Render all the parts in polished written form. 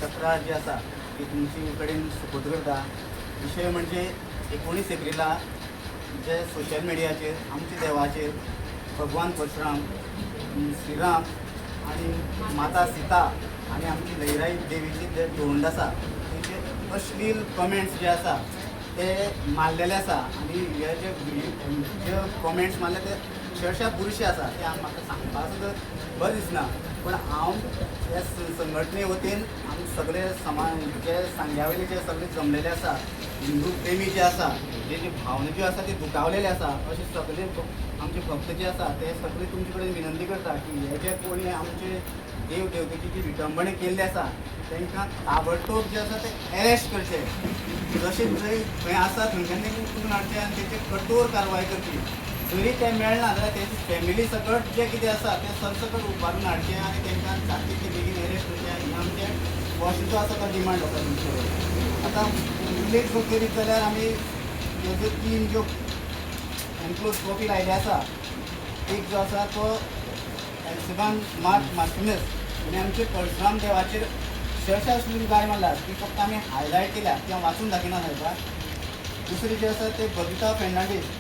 तक्रार जी आसा ती तुमचे कडेन सुपूर्द करता। विशय म्हणजे 19 एप्रिला जे सोशल मिडियाचेर आमच्या देवाचेर भगवान परशुराम, श्रीराम आणि माता सीता आणि आमची लयराई देवीची जे धोंड आसा तेचे अश्लील कमेंट्स जे आसा ते मारलेले आसा आणि हे जे कमेंट्स मारले ते अक्षरशः बुरशे आसा ते म्हाका सांगपाक सुद्दां बरें दिसना। पण हांव ह्या संघटने वतीन आमी सगळे समाज जे सांग्या वयले जे सगळे जमलेले आसा, हिंदू प्रेमी जे आसा, जे भावना ज्यो आसा ती दुखावलेले आसा, अशे सगळे आमचे भक्त जे आसा ते सगळे तुमचे कडेन विनंती करता की हे जे कोणी आमचे देव देवतेची जी विटंबणे केल्ली आसा तांकां ताबडतोब जे आसा ते अरेस्ट करचे। जशे खंय आसा थंयच्यान तांकां उचलून हाडचे आनी तेचेर कठोर कारवाय करची। जरी ते मेळना जाल्यार तेची फॅमिली सकट जे कितें आसा ते सरसकट उबारून हाडचें आनी तांकां जातले बेगीन अरेस्ट करचें ही आमचें वर्साचो आसा तो डिमांड आसा तुमचे कडेन। आतां उल्लेख जर करीत जाल्यार आमी ह्यो ज्यो 3 ज्यो एन्क्लोज कॉपी लायले आसा, एक जो आसा तो एल्सेबान मार्क मार्टिनेस आनी आमचे परशुराम देवाचेर अक्षरशः अश्लील गाय मारला, ती फक्त आमी हायलायट केल्या किंवा वाचून दाखयना सायबाक। दुसरी जी आसा ते बबिता फेर्नांडीस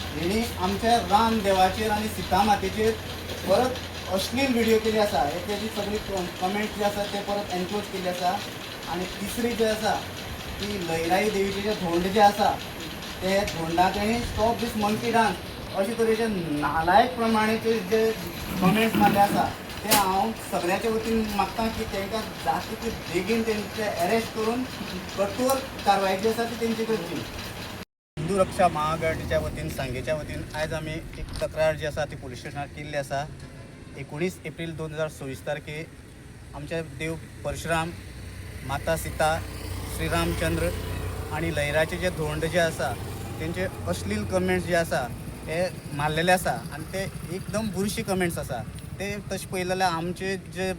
हेणी आमच्या राम देवाचेर आनी सीता मातेचेर परत अश्लील व्हिडिओ केली आसा, तेजी सगळी कमेंट जे आसा ते परत एनक्लोज केल्ली आसा। आनी तिसरी जी आसा ती लयराई देवीचे जे धोंड जे आसा ते धोंडाक तेणी स्टॉप दीस मंकी डान्स अशे तरेचे नालायक प्रमाणेचे जे कमेंट्स मारले आसा ते हांव सगळ्याच्या वतीन मागता की तांकां जाता तितले बेगीन तेंचे अरेस्ट करून कठोर कारवाय जी आसा ती तेंची करची। हिंदू रक्षा महाआघाडीच्या वतीन सांगेच्या वतीन आयज आमी एक तक्रार जी आसा ती पुलीस स्टेशनार केल्ली आसा। 19 एप्रील 2024 तारखे आमचे देव परशुराम, माता सीता, श्रीरामचंद्र आणि लयराचे जे धोंड जे आसा तेंचे अश्लील कमेंट्स जे आसा ते मारलेले आसा आणि ते एकदम बुरशी कमेंट्स आसा। ते तशें पळयलें जाल्यार आमचे जे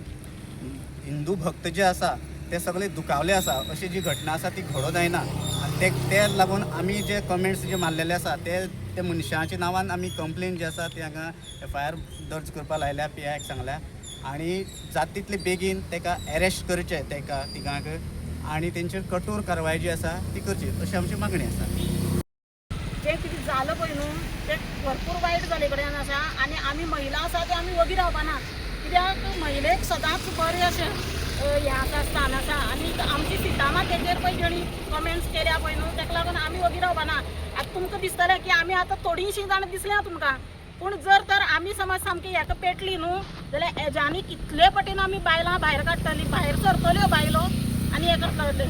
हिंदू भक्त जे आसा ते सगळे दुखावले आसा, अशी जी घटना आसा ती घडोवन जायना आनी ते लागून आमी जे कमेंट्स जे मारलेले आसा ते मनशांच्या नांवान आमी कंप्लेन जी आसा ती हांगा FIR दर्ज करपा लायल्या, PIक सांगल्या आनी जाता तितले बेगीन ताका अरेस्ट करचे ताका तिगांक आनी तेंचेर कठोर कारवाय जी आसा ती करची अशी आमची मागणी आसा। जे कितें जालें पळय न्हू ते भरपूर वायट जाले कडेन आसा आनी आमी महिला आसा ते आमी वगी रावपाना, कित्याक महिलेक सदांच बरें अशें हें आसा स्थान आसा आनी आमची सीता मातेचेर पळय जेणी कमेंट्स केल्या पळय न्हू ताका लागून आमी वगी रावपाना। आतां तुमकां दिसतलें की आमी आतां थोडीशीं जाण दिसल्या तुमकां, पूण जर तर आमी समज सामकी हेका पेटली न्हू जाल्यार हेज्यांनी कितले पटीन आमी बायलां भायर काडटलीं, भायर सरतल्यो बायलो आनी हें करतले।